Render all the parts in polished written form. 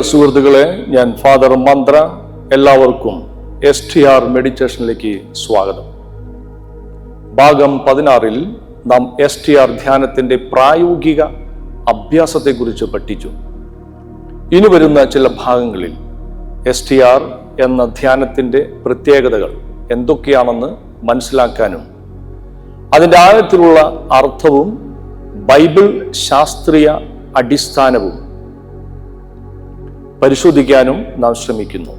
സുഹൃത്തുക്കളെ, ഞാൻ ഫാദർ മന്ത്ര. എല്ലാവർക്കും STR മെഡിറ്റേഷനിലേക്ക് സ്വാഗതം. ഭാഗം 16 നാം STR ധ്യാനത്തിന്റെ പ്രായോഗിക അഭ്യാസത്തെക്കുറിച്ച് പഠിച്ചു. ഇനി വരുന്ന ചില ഭാഗങ്ങളിൽ STR എന്ന ധ്യാനത്തിന്റെ പ്രത്യേകതകൾ എന്തൊക്കെയാണെന്ന് മനസ്സിലാക്കാനും അതിൻ്റെ ആഴത്തിലുള്ള അർത്ഥവും ബൈബിൾ ശാസ്ത്രീയ അടിസ്ഥാനവും പരിശോധിക്കാനും നാം ശ്രമിക്കുന്നു.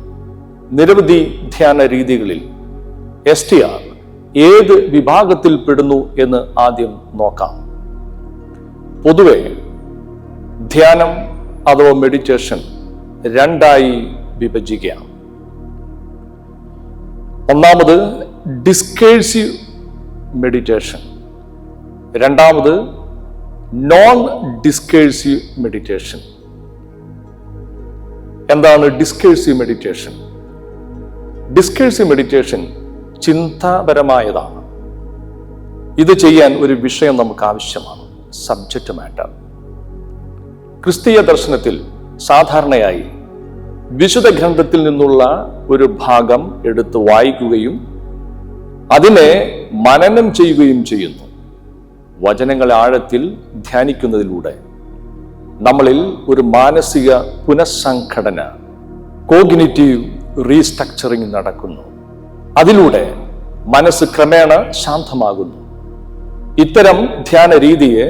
നിരവധി ധ്യാന രീതികളിൽ STR ഏത് വിഭാഗത്തിൽ പെടുന്നു എന്ന് ആദ്യം നോക്കാം. പൊതുവെ ധ്യാനം അഥവാ മെഡിറ്റേഷൻ രണ്ടായി വിഭജിക്കാം. ഒന്നാമത് ഡിസ്കേഴ്സീവ് മെഡിറ്റേഷൻ, രണ്ടാമത് നോൺ ഡിസ്കേഴ്സീവ് മെഡിറ്റേഷൻ. എന്താണ് ഡിസ്കേഴ്സീവ് മെഡിറ്റേഷൻ? ഡിസ്കേഴ്സീവ് മെഡിറ്റേഷൻ ചിന്താപരമായതാണ്. ഇത് ചെയ്യാൻ ഒരു വിഷയം നമുക്ക് ആവശ്യമാണ്, സബ്ജക്റ്റ് മാറ്റർ. ക്രിസ്തീയ ദർശനത്തിൽ സാധാരണയായി വിശുദ്ധ ഗ്രന്ഥത്തിൽ നിന്നുള്ള ഒരു ഭാഗം എടുത്ത് വായിക്കുകയും അതിനെ മനനം ചെയ്യുകയും ചെയ്യുന്നു. വചനങ്ങളെ ആഴത്തിൽ ധ്യാനിക്കുന്നതിലൂടെ നമ്മളിൽ ഒരു മാനസിക പുനഃസംഘടന, കോഗ്നിറ്റീവ് റീസ്ട്രക്ചറിങ് നടക്കുന്നു. അതിലൂടെ മനസ്സ് ക്രമേണ ശാന്തമാകുന്നു. ഇത്തരം ധ്യാന രീതിയെ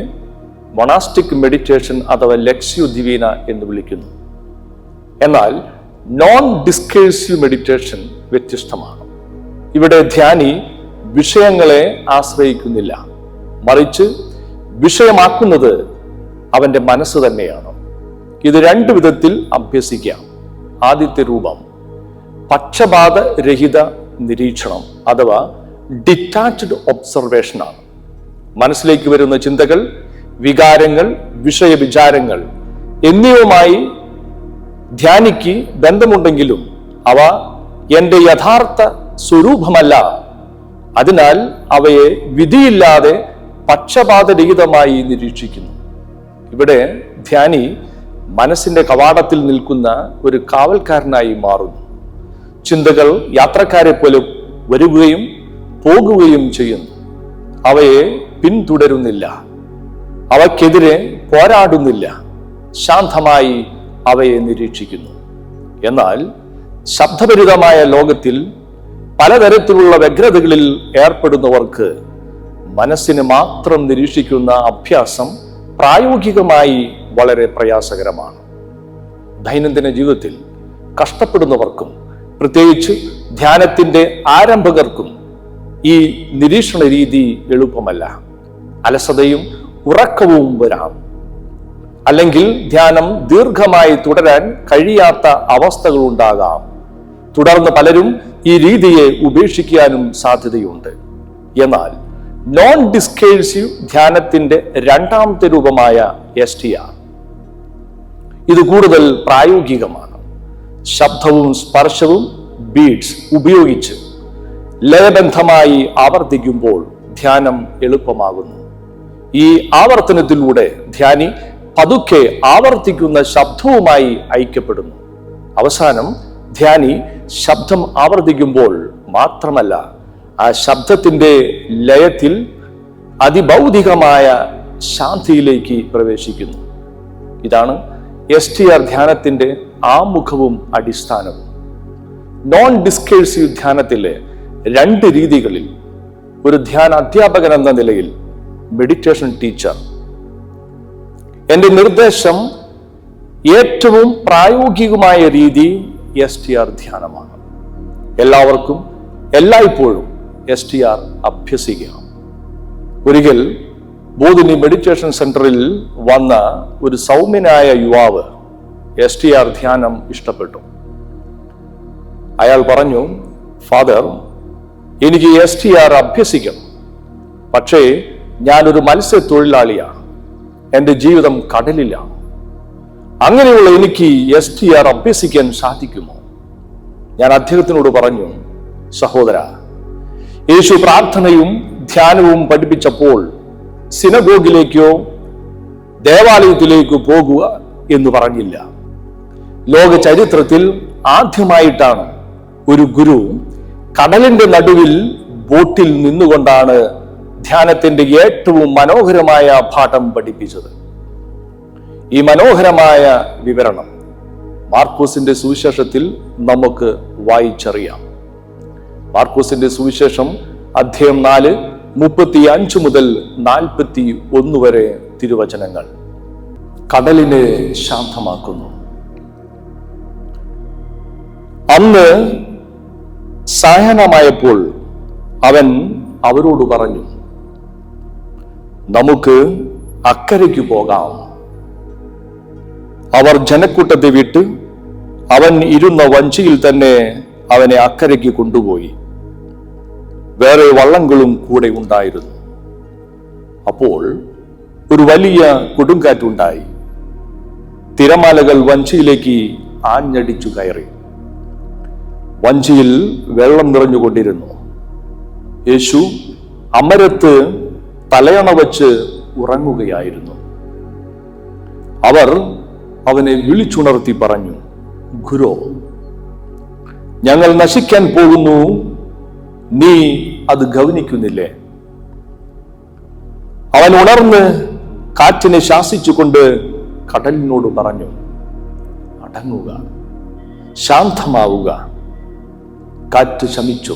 മൊണാസ്റ്റിക് മെഡിറ്റേഷൻ അഥവാ ലക്ഷ്യോ ദിവിന എന്ന് വിളിക്കുന്നു. എന്നാൽ നോൺ ഡിസ്കേഴ്സീവ് മെഡിറ്റേഷൻ വ്യത്യസ്തമാണ്. ഇവിടെ ധ്യാനി വിഷയങ്ങളെ ആശ്രയിക്കുന്നില്ല, മറിച്ച് വിഷയമാക്കുന്നത് അവന്റെ മനസ്സ് തന്നെയാണ്. ഇത് രണ്ടു വിധത്തിൽ അഭ്യസിക്കാം. ആദ്യത്തെ രൂപം പക്ഷപാതരഹിത നിരീക്ഷണം അഥവാ ഡിറ്റാച്ച്ഡ് ഒബ്സർവേഷനാണ്. മനസ്സിലേക്ക് വരുന്ന ചിന്തകൾ, വികാരങ്ങൾ, വിഷയവിചാരങ്ങൾ എന്നിവയുമായി ധ്യാനിക്ക് ബന്ധമുണ്ടെങ്കിലും അവ എൻ്റെ യഥാർത്ഥ സ്വരൂപമല്ല. അതിനാൽ അവയെ വിധിയില്ലാതെ പക്ഷപാതരഹിതമായി നിരീക്ഷിക്കുന്നു. ഇവിടെ ധ്യാനി മനസ്സിന്റെ കവാടത്തിൽ നിൽക്കുന്ന ഒരു കാവൽക്കാരനായി മാറുന്നു. ചിന്തകൾ യാത്രക്കാരെ പോലെ വരികയും പോകുകയും ചെയ്യുന്നു. അവയെ പിന്തുടരുന്നില്ല, അവയ്ക്കെതിരെ പോരാടുന്നില്ല, ശാന്തമായി അവയെ നിരീക്ഷിക്കുന്നു. എന്നാൽ ശബ്ദഭരിതമായ ലോകത്തിൽ പലതരത്തിലുള്ള വ്യഗ്രതകളിൽ ഏർപ്പെടുന്നവർക്ക് മനസ്സിനെ മാത്രം നിരീക്ഷിക്കുന്ന അഭ്യാസം പ്രായോഗികമായി വളരെ പ്രയാസകരമാണ്. ദൈനംദിന ജീവിതത്തിൽ കഷ്ടപ്പെടുന്നവർക്കും പ്രത്യേകിച്ച് ധ്യാനത്തിന്റെ ആരംഭകർക്കും ഈ നിരീക്ഷണ രീതി എളുപ്പമല്ല. അലസതയും ഉറക്കവും വരാം, അല്ലെങ്കിൽ ധ്യാനം ദീർഘമായി തുടരാൻ കഴിയാത്ത അവസ്ഥകൾ ഉണ്ടാകാം. തുടർന്ന് പലരും ഈ രീതിയെ ഉപേക്ഷിക്കാനും സാധ്യതയുണ്ട്. എന്നാൽ നോൺ ഡിസ്കേഴ്സീവ് ധ്യാനത്തിന്റെ രണ്ടാമത്തെ രൂപമായ STR ഇത് കൂടുതൽ പ്രായോഗികമാണ്. ശബ്ദവും സ്പർശവും ബീഡ്സ് ഉപയോഗിച്ച് ലയബന്ധമായി ആവർത്തിക്കുമ്പോൾ ധ്യാനം എളുപ്പമാകുന്നു. ഈ ആവർത്തനത്തിലൂടെ ധ്യാനി പതുക്കെ ആവർത്തിക്കുന്ന ശബ്ദവുമായി ഐക്യപ്പെടുന്നു. അവസാനം ധ്യാനി ശബ്ദം ആവർത്തിക്കുമ്പോൾ മാത്രമല്ല, ആ ശബ്ദത്തിന്റെ ലയത്തിൽ അതിഭൗതികമായ ശാന്തിയിലേക്ക് പ്രവേശിക്കുന്നു. ഇതാണ് STR ധ്യാനത്തിന്റെ ആമുഖവും അടിസ്ഥാനവും. നോൺ ഡിസ്കേഴ്സീവ് ധ്യാനത്തിലെ രണ്ട് രീതികളിൽ ഒരു ധ്യാന അധ്യാപകൻ എന്ന നിലയിൽ, മെഡിറ്റേഷൻ ടീച്ചർ, എന്റെ നിർദ്ദേശം ഏറ്റവും പ്രായോഗികമായ രീതി STR ധ്യാനമാണ്. എല്ലാവർക്കും എല്ലായ്പ്പോഴും STR അഭ്യസിക്കാം. ഒരിക്കൽ ബോധിനി മെഡിറ്റേഷൻ സെന്ററിൽ വന്ന ഒരു സൗമ്യനായ യുവാവ് STR ധ്യാനം ഇഷ്ടപ്പെട്ടു. അയാൾ പറഞ്ഞു, ഫാദർ, എനിക്ക് STR അഭ്യസിക്കണം. പക്ഷേ ഞാനൊരു മത്സ്യത്തൊഴിലാളിയാണ്, എൻ്റെ ജീവിതം കടലിലാണ്. അങ്ങനെയുള്ള എനിക്ക് STR അഭ്യസിക്കാൻ സാധിക്കുമോ? ഞാൻ അദ്ദേഹത്തിനോട് പറഞ്ഞു, സഹോദര, യേശു പ്രാർത്ഥനയും ധ്യാനവും പഠിപ്പിച്ചപ്പോൾ സിനഗോഗിലേക്കോ ദേവാലയത്തിലേക്കോ പോകുക എന്ന് പറഞ്ഞില്ല. ലോക ചരിത്രത്തിൽ ആദ്യമായിട്ടാണ് ഒരു ഗുരു കടലിന്റെ നടുവിൽ ബോട്ടിൽ നിന്നുകൊണ്ടാണ് ധ്യാനത്തിന്റെ ഏറ്റവും മനോഹരമായ പാഠം പഠിപ്പിച്ചത്. ഈ മനോഹരമായ വിവരണം മാർക്കോസിന്റെ സുവിശേഷത്തിൽ നമുക്ക് വായിച്ചറിയാം. മാർക്കോസിന്റെ സുവിശേഷം അധ്യായം 4, 35 മുതൽ 41 വരെ തിരുവചനങ്ങൾ. കടലിനെ ശാന്തമാക്കുന്നു. അന്ന് സായാഹ്നമായപ്പോൾ അവൻ അവരോട് പറഞ്ഞു, നമുക്ക് അക്കരയ്ക്ക് പോകാം. അവർ ജനക്കൂട്ടത്തെ വിട്ട് അവൻ ഇരുന്ന വഞ്ചിയിൽ തന്നെ അവനെ അക്കരയ്ക്ക് കൊണ്ടുപോയി. വേറെ വള്ളങ്ങളും കൂടെ ഉണ്ടായിരുന്നു. അപ്പോൾ ഒരു വലിയ കൊടുങ്കാറ്റുണ്ടായി. തിരമാലകൾ വഞ്ചിയിലേക്ക് ആഞ്ഞടിച്ചു കയറി. വഞ്ചിയിൽ വെള്ളം നിറഞ്ഞുകൊണ്ടിരുന്നു. യേശു അമരത്ത് തലയണ വച്ച് ഉറങ്ങുകയായിരുന്നു. അവർ അവനെ വിളിച്ചുണർത്തി പറഞ്ഞു, ഗുരോ, ഞങ്ങൾ നശിക്കാൻ പോകുന്നു, നീ അത് ഗൗനിക്കുന്നില്ലേ? അവൻ ഉണർന്ന് കാറ്റിനെ ശാസിച്ചുകൊണ്ട് കടലിനോട് പറഞ്ഞു, അടങ്ങുക, ശാന്തമാവുക. കാറ്റ് ശമിച്ചു,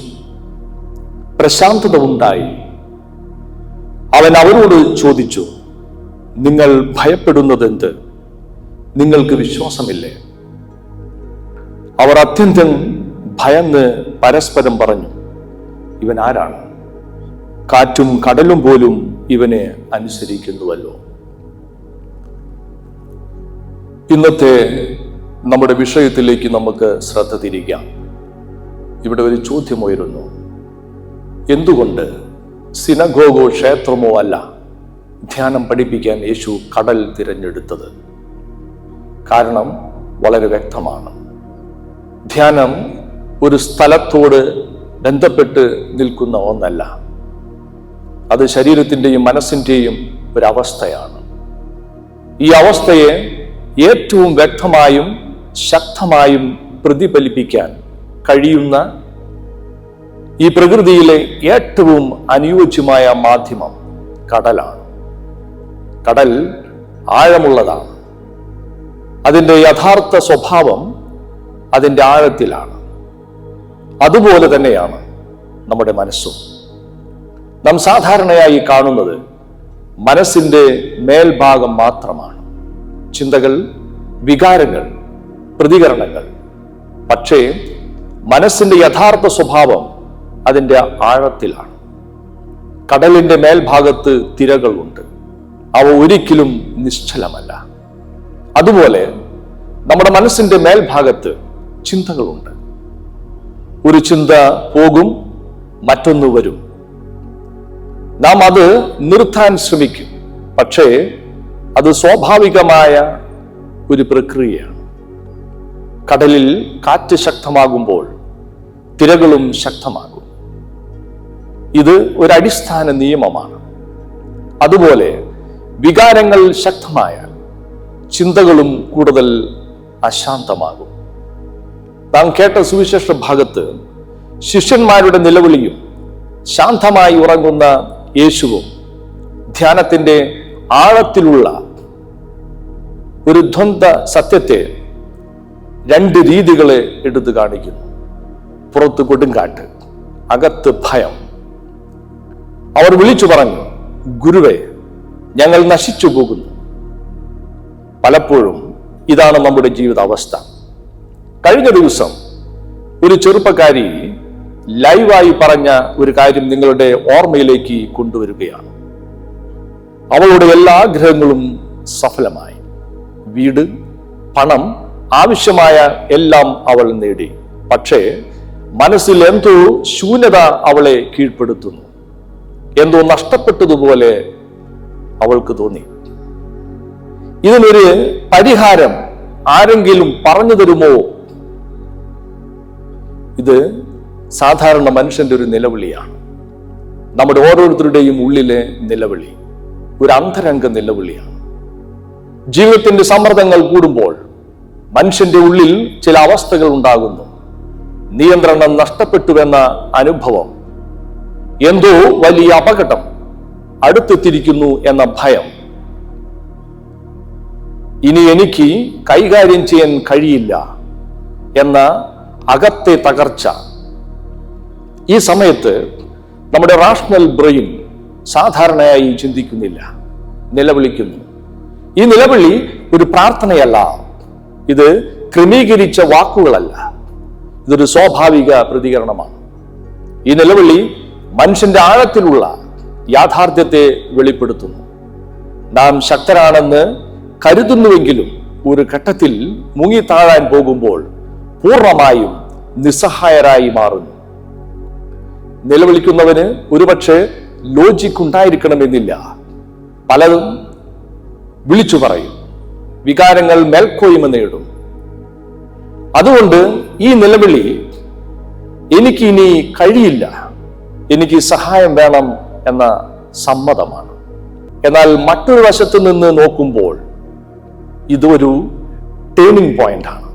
പ്രശാന്തത ഉണ്ടായി. അവൻ അവരോട് ചോദിച്ചു, നിങ്ങൾ ഭയപ്പെടുന്നതെന്ത്? നിങ്ങൾക്ക് വിശ്വാസമില്ലേ? അവർ അത്യന്തം ഭയന്ന് പരസ്പരം പറഞ്ഞു, ഇവൻ ആരാണ്? കാറ്റും കടലും പോലും ഇവനെ അനുസരിക്കുന്നുവല്ലോ. ഇന്നത്തെ നമ്മുടെ വിഷയത്തിലേക്ക് നമുക്ക് ശ്രദ്ധ തിരിക്കാം. ഇവിടെ ഒരു ചോദ്യം ഉയരുന്നു. എന്തുകൊണ്ട് സിനഗോഗോ ക്ഷേത്രമോ അല്ല ധ്യാനം പഠിപ്പിക്കാൻ യേശു കടൽ തിരഞ്ഞെടുത്തത്? കാരണം വളരെ വ്യക്തമാണ്. ധ്യാനം ഒരു സ്ഥലത്തോട് ബന്ധപ്പെട്ട് നിൽക്കുന്ന ഒന്നല്ല. അത് ശരീരത്തിൻ്റെയും മനസ്സിൻ്റെയും ഒരവസ്ഥയാണ്. ഈ അവസ്ഥയെ ഏറ്റവും വ്യക്തമായും ശക്തമായും പ്രതിഫലിപ്പിക്കാൻ കഴിയുന്ന ഈ പ്രകൃതിയിലെ ഏറ്റവും അനുയോജ്യമായ മാധ്യമം കടലാണ്. കടൽ ആഴമുള്ളതാണ്. അതിൻ്റെ യഥാർത്ഥ സ്വഭാവം അതിൻ്റെ ആഴത്തിലാണ്. അതുപോലെ തന്നെയാണ് നമ്മുടെ മനസ്സും. നാം സാധാരണയായി കാണുന്നത് മനസ്സിൻ്റെ മേൽഭാഗം മാത്രമാണ്. ചിന്തകൾ, വികാരങ്ങൾ, പ്രതികരണങ്ങൾ. പക്ഷേ മനസ്സിൻ്റെ യഥാർത്ഥ സ്വഭാവം അതിൻ്റെ ആഴത്തിലാണ്. കടലിൻ്റെ മേൽഭാഗത്ത് തിരകളുണ്ട്. അവ ഒരിക്കലും നിശ്ചലമല്ല. അതുപോലെ നമ്മുടെ മനസ്സിൻ്റെ മേൽഭാഗത്ത് ചിന്തകളുണ്ട്. ഒരു ചിന്ത പോകും, മറ്റൊന്ന് വരും. നാം അത് നിർത്താൻ ശ്രമിക്കും. പക്ഷേ അത് സ്വാഭാവികമായ ഒരു പ്രക്രിയയാണ്. കടലിൽ കാറ്റ് ശക്തമാകുമ്പോൾ തിരകളും ശക്തമാകും. ഇത് ഒരു അടിസ്ഥാന നിയമമാണ്. അതുപോലെ വികാരങ്ങൾ ശക്തമായാൽ ചിന്തകളും കൂടുതൽ അശാന്തമാകും. നാം കേട്ട സുവിശേഷ ഭാഗത്ത് ശിഷ്യന്മാരുടെ നിലവിളിയും ശാന്തമായി ഉറങ്ങുന്ന യേശുവും ധ്യാനത്തിന്റെ ആഴത്തിലുള്ള ഒരു ദ്വന്ദ് സത്യത്തെ രണ്ട് രീതികളെ എടുത്തു കാണിക്കുന്നു. പുറത്ത് കൊടുങ്കാറ്റ്, അകത്ത് ഭയം. അവർ വിളിച്ചു പറഞ്ഞു, ഗുരുവേ, ഞങ്ങൾ നശിച്ചു പോകുന്നു. പലപ്പോഴും ഇതാണ് നമ്മുടെ ജീവിതാവസ്ഥ. കഴിഞ്ഞ ദിവസം ഒരു ചെറുപ്പക്കാരി ലൈവായി പറഞ്ഞ ഒരു കാര്യം നിങ്ങളുടെ ഓർമ്മയിലേക്ക് കൊണ്ടുവരികയാണ്. അവളുടെ എല്ലാ ആഗ്രഹങ്ങളും സഫലമായി. വീട്, പണം, ആവശ്യമായ എല്ലാം അവൾ നേടി. പക്ഷേ മനസ്സിൽ എന്തോ ശൂന്യത അവളെ കീഴ്പ്പെടുത്തുന്നു. എന്തോ നഷ്ടപ്പെട്ടതുപോലെ അവൾക്ക് തോന്നി. ഇതിനൊരു പരിഹാരം ആരെങ്കിലും പറഞ്ഞു തരുമോ? ഇത് സാധാരണ മനുഷ്യന്റെ ഒരു നിലവിളിയാണ്. നമ്മുടെ ഓരോരുത്തരുടെയും ഉള്ളിലെ നിലവിളി ഒരു അന്തരംഗ നിലവിളിയാണ്. ജീവിതത്തിന്റെ സമ്മർദ്ദങ്ങൾ കൂടുമ്പോൾ, മനുഷ്യന്റെ ഉള്ളിൽ ചില അവസ്ഥകൾ ഉണ്ടാകുന്നു. നിയന്ത്രണം നഷ്ടപ്പെട്ടുവെന്ന അനുഭവം, എന്തോ വലിയ അപകടം അടുത്തെത്തിയിരിക്കുന്നു എന്ന ഭയം, ഇനി എനിക്ക് കൈകാര്യം ചെയ്യാൻ കഴിയില്ല എന്ന അകത്തെ തകർച്ച. ഈ സമയത്ത് നമ്മുടെ റാഷണൽ ബ്രെയിൻ സാധാരണയായി ചിന്തിക്കുന്നില്ല, നിലവിളിക്കുന്നു. ഈ നിലവിളി ഒരു പ്രാർത്ഥനയല്ല, ഇത് ക്രമീകരിച്ച വാക്കുകളല്ല, ഇതൊരു സ്വാഭാവിക പ്രതികരണമാണ്. ഈ നിലവിളി മനുഷ്യന്റെ ആഴത്തിലുള്ള യാഥാർത്ഥ്യത്തെ വെളിപ്പെടുത്തുന്നു. നാം ശക്തരാണെന്ന് കരുതുന്നുവെങ്കിലും ഒരു ഘട്ടത്തിൽ മുങ്ങിത്താഴാൻ പോകുമ്പോൾ പൂർണ്ണമായും നിസ്സഹായരായി മാറുന്നു. നിലവിളിക്കുന്നവന് ഒരുപക്ഷെ ലോജിക് ഉണ്ടായിരിക്കണമെന്നില്ല. പലതും വിളിച്ചു പറയും, വികാരങ്ങൾ മേൽക്കോയ്മ നേടും. അതുകൊണ്ട് ഈ നിലവിളി എനിക്ക് ഇനി കഴിയില്ല, എനിക്ക് സഹായം വേണം എന്ന സമ്മതമാണ്. എന്നാൽ മറ്റൊരു വശത്ത് നിന്ന് നോക്കുമ്പോൾ ഇതൊരു ടേണിംഗ് പോയിന്റ് ആണ്.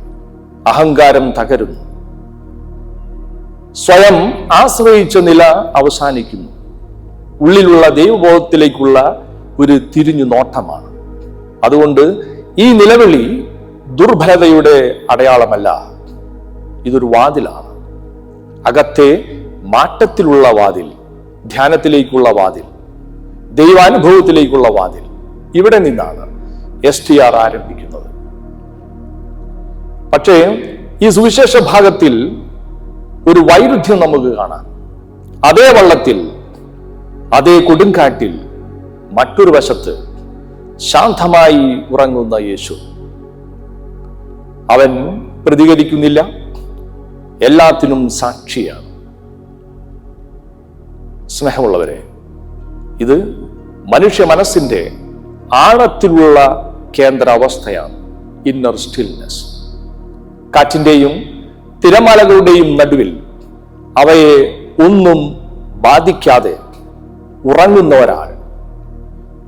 അഹങ്കാരം തകരുന്നു, സ്വയം ആശ്രയിച്ച നില അവസാനിക്കുന്നു. ഉള്ളിലുള്ള ദൈവബോധത്തിലേക്കുള്ള ഒരു തിരിഞ്ഞു നോട്ടമാണ്. അതുകൊണ്ട് ഈ നിലവിളി ദുർബലതയുടെ അടയാളമല്ല, ഇതൊരു വാതിലാണ്. അകത്തെ മാറ്റത്തിലുള്ള വാതിൽ, ധ്യാനത്തിലേക്കുള്ള വാതിൽ, ദൈവാനുഭവത്തിലേക്കുള്ള വാതിൽ. ഇവിടെ നിന്നാണ് STR ആരംഭിക്കുന്നത്. പക്ഷേ ഈ സുവിശേഷ ഭാഗത്തിൽ ഒരു വൈരുദ്ധ്യം നമുക്ക് കാണാം. അതേ വള്ളത്തിൽ, അതേ കൊടുങ്കാറ്റിൽ മറ്റൊരു വശത്ത് ശാന്തമായി ഉറങ്ങുന്ന യേശു. അവൻ പ്രതികരിക്കുന്നില്ല, എല്ലാത്തിനും സാക്ഷിയാണ്. സ്നേഹമുള്ളവരെ, ഇത് മനുഷ്യ മനസ്സിന്റെ ആഴത്തിലുള്ള കേന്ദ്ര അവസ്ഥയാണ്, ഇന്നർ സ്റ്റിൽനെസ്. കാറ്റിന്റെയും തിരമാലകളുടെയും നടുവിൽ അവയെ ഒന്നും ബാധിക്കാതെ ഉറങ്ങുന്ന ഒരാൾ.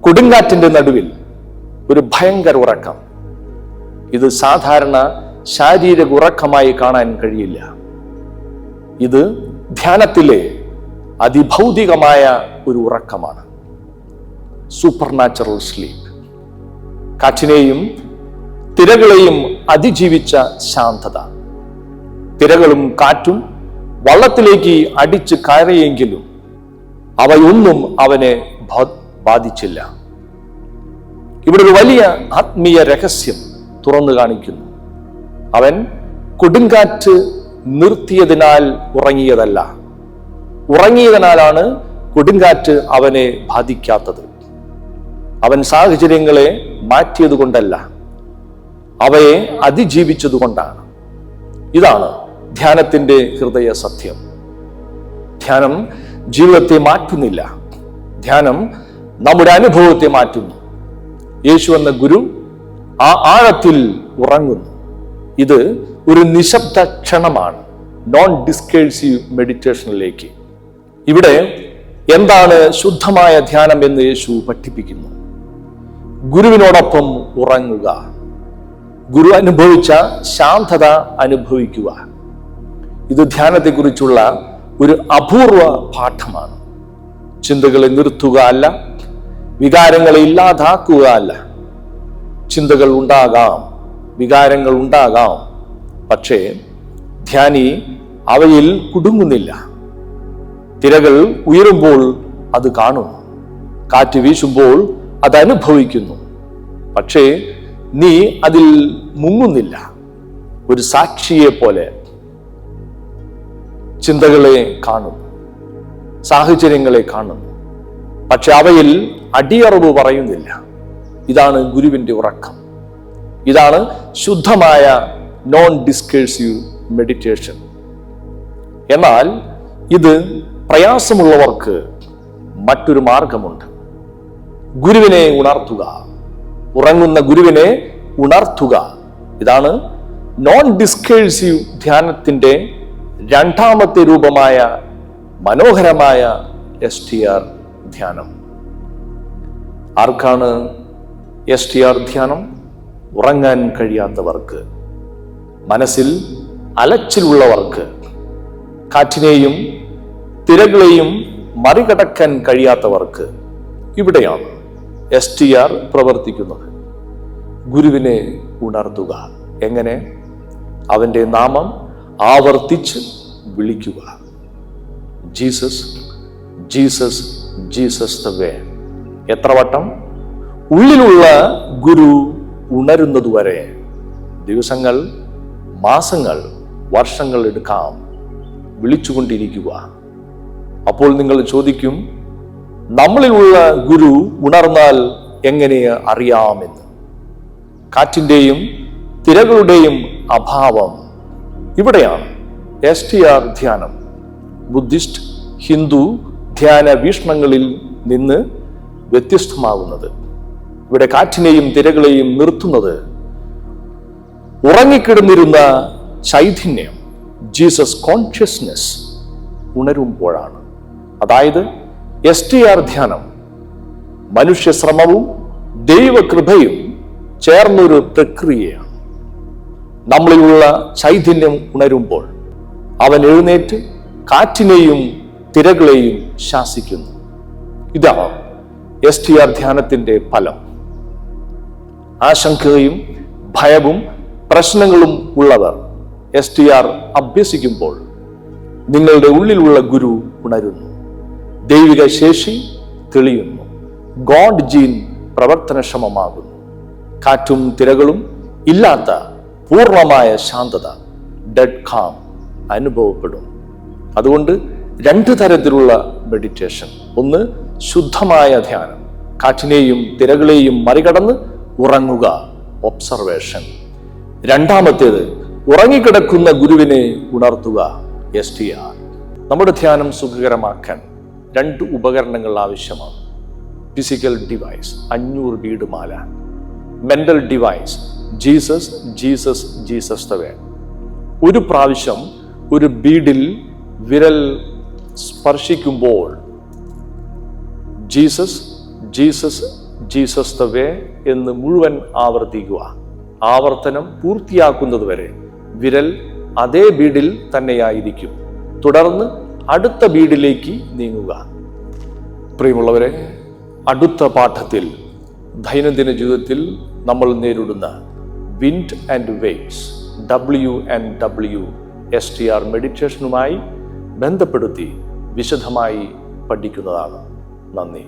കൊടുങ്കാറ്റിന്റെ നടുവിൽ ഒരു ഭയങ്കര ഉറക്കം. ഇത് സാധാരണ ശാരീരിക ഉറക്കമായി കാണാൻ കഴിയില്ല. ഇത് ധ്യാനത്തിലെ അതിഭൗതികമായ ഒരു ഉറക്കമാണ്, സൂപ്പർ നാച്ചുറൽ സ്ലീപ്പ്. കാറ്റിനെയും തിരകളെയും അതിജീവിച്ച ശാന്തത. തിരകളും കാറ്റും വള്ളത്തിലേക്ക് അടിച്ച് കയറിയെങ്കിലും അവയൊന്നും അവനെ ബാധിച്ചില്ല. ഇവിടെ ഒരു വലിയ ആത്മീയ രഹസ്യം തുറന്നു കാണിക്കുന്നു. അവൻ കൊടുങ്കാറ്റ് നിർത്തിയതിനാൽ ഉറങ്ങിയതല്ല, ഉറങ്ങിയതിനാലാണ് കൊടുങ്കാറ്റ് അവനെ ബാധിക്കാത്തത്. അവൻ സാഹചര്യങ്ങളെ മാറ്റിയത് കൊണ്ടല്ല, അവയെ അതിജീവിച്ചതുകൊണ്ടാണ്. ഇതാണ് ധ്യാനത്തിന്റെ ഹൃദയ സത്യം. ധ്യാനം ജീവിതത്തെ മാറ്റുന്നില്ല, ധ്യാനം നമ്മുടെ അനുഭവത്തെ മാറ്റുന്നു. യേശു എന്ന ഗുരു ആ ആഴത്തിൽ ഉറങ്ങുന്നു. ഇത് ഒരു നിശബ്ദ ക്ഷണമാണ്, നോൺ ഡിസ്കേഴ്സീവ് മെഡിറ്റേഷനിലേക്ക്. ഇവിടെ എന്താണ് ശുദ്ധമായ ധ്യാനം എന്ന് യേശു പഠിപ്പിക്കുന്നു. ഗുരുവിനോടൊപ്പം ഉറങ്ങുക, ഗുരു അനുഭവിച്ച ശാന്തത അനുഭവിക്കുക. ഇത് ധ്യാനത്തെക്കുറിച്ചുള്ള ഒരു അപൂർവ പാഠമാണ്. ചിന്തകളെ നിർത്തുക അല്ല, വികാരങ്ങളെ ഇല്ലാതാക്കുക അല്ല. ചിന്തകൾ ഉണ്ടാകാം, വികാരങ്ങൾ ഉണ്ടാകാം, പക്ഷേ ധ്യാനി അവയിൽ കുടുങ്ങുന്നില്ല. തിരകൾ ഉയരുമ്പോൾ അത് കാണുന്നു, കാറ്റ് വീശുമ്പോൾ അത് അനുഭവിക്കുന്നു, പക്ഷേ നീ അതിൽ മുങ്ങുന്നില്ല. ഒരു സാക്ഷിയെ പോലെ ചിന്തകളെ കാണുന്നു, സാഹചര്യങ്ങളെ കാണുന്നു, പക്ഷെ അവയിൽ അടിയറവ് പറയുന്നില്ല. ഇതാണ് ഗുരുവിന്റെ ഉറക്കം. ഇതാണ് ശുദ്ധമായ നോൺ ഡിസ്കേഴ്സീവ് മെഡിറ്റേഷൻ. എന്നാൽ ഇത് പ്രയാസമുള്ളവർക്ക് മറ്റൊരു മാർഗമുണ്ട്. ഗുരുവിനെ ഉണർത്തുക, ഉറങ്ങുന്ന ഗുരുവിനെ ഉണർത്തുക. ഇതാണ് നോൺ ഡിസ്കേഴ്സീവ് ധ്യാനത്തിന്റെ രണ്ടാമത്തെ രൂപമായ മനോഹരമായ STR ധ്യാനം. ആർക്കാണ് STR ധ്യാനം? ഉറങ്ങാൻ കഴിയാത്തവർക്ക്, മനസ്സിൽ അലച്ചിലുള്ളവർക്ക്, കാറ്റിനെയും തിരകളെയും മറികടക്കാൻ കഴിയാത്തവർക്ക് ഇവിടെയാണ് STR പ്രവർത്തിക്കുന്നത്. ഗുരുവിനെ ഉണർത്തുക. എങ്ങനെ? അവൻ്റെ നാമം ആവർത്തിച്ച് വിളിക്കുക. ജീസസ്, ജീസസ്, ജീസസ് ദ വേ. എത്ര വട്ടം? ഉള്ളിലുള്ള ഗുരു ഉണരുന്നതുവരെ. ദിവസങ്ങൾ, മാസങ്ങൾ, വർഷങ്ങൾ എടുക്കാം. വിളിച്ചുകൊണ്ടിരിക്കുക. അപ്പോൾ നിങ്ങൾ ചോദിക്കും, നമ്മളിലുള്ള ഗുരു ഉണർന്നാൽ എങ്ങനെ അറിയാമെന്ന്? കാറ്റിൻ്റെയും തിരകളുടെയും അഭാവം. ഇവിടെയാണ് STR ധ്യാനം ബുദ്ധിസ്റ്റ്, ഹിന്ദു ധ്യാന വീക്ഷണങ്ങളിൽ നിന്ന് വ്യത്യസ്തമാകുന്നത്. ഇവിടെ കാറ്റിനെയും തിരകളെയും നിർത്തുന്നത് ഉറങ്ങിക്കിടന്നിരുന്ന ചൈതന്യം, ജീസസ് കോൺഷ്യസ്നെസ് ഉണരുമ്പോഴാണ്. അതായത് STR ധ്യാനം മനുഷ്യ ശ്രമവും ദൈവകൃപയും ചേർന്നൊരു പ്രക്രിയയാണ്. നമ്മളിലുള്ള ചൈതന്യം ഉണരുമ്പോൾ അവൻ എഴുന്നേറ്റ് കാറ്റിനെയും തിരകളെയും ശാസിക്കുന്നു. ഇതാണ് STR ധ്യാനത്തിന്റെ ഫലം. ആശങ്കയും ഭയവും പ്രശ്നങ്ങളും ഉള്ളവർ STR അഭ്യസിക്കുമ്പോൾ നിങ്ങളുടെ ഉള്ളിലുള്ള ഗുരു ഉണരുന്നു. ദൈവിക ശേഷി തെളിയുന്നു. ഗോഡ് ജീൻ പ്രവർത്തനക്ഷമമാകുന്നു. കാറ്റും തിരകളും ഇല്ലാത്ത പൂർണ്ണമായ ശാന്തത, ഡെഡ് കാം അനുഭവപ്പെടും. അതുകൊണ്ട് 2 തരത്തിലുള്ള മെഡിറ്റേഷൻ. ഒന്ന്, ശുദ്ധമായ ധ്യാനം, കാറ്റിനെയും തിരകളെയും മറികടന്ന് ഉറങ്ങുക, ഒബ്സർവേഷൻ. രണ്ടാമത്തേത്, ഉറങ്ങിക്കിടക്കുന്ന ഗുരുവിനെ ഉണർത്തുക, STR. നമ്മുടെ ധ്യാനം സുഖകരമാക്കാൻ 2 ഉപകരണങ്ങൾ ആവശ്യമാണ്. ഫിസിക്കൽ ഡിവൈസ് 500 ബീഡ് മാല, mental device Jesus, Jesus, Jesus the way. ഒരു പ്രാവശ്യം ഒരു ബീഡിൽ വിരൽ സ്പർശിക്കുമ്പോൾ Jesus, Jesus, Jesus the way എന്ന് മുഴുവൻ ആവർത്തിക്കുക. ആവർത്തനം പൂർത്തിയാക്കുന്നതുവരെ വിരൽ അതേ ബീഡിൽ തന്നെയായിരിക്കും. തുടർന്ന് അടുത്ത ബീഡിലേക്ക് നീങ്ങുക. പ്രിയമുള്ളവരെ, അടുത്ത പാഠത്തിൽ ദൈനംദിന ജീവിതത്തിൽ നമ്മൾ നേരിടുന്ന wind and waves, WNW STR മെഡിറ്റേഷനുമായി ബന്ധപ്പെടുത്തി വിശദമായി പഠിക്കുന്നതാണ്. നന്ദി.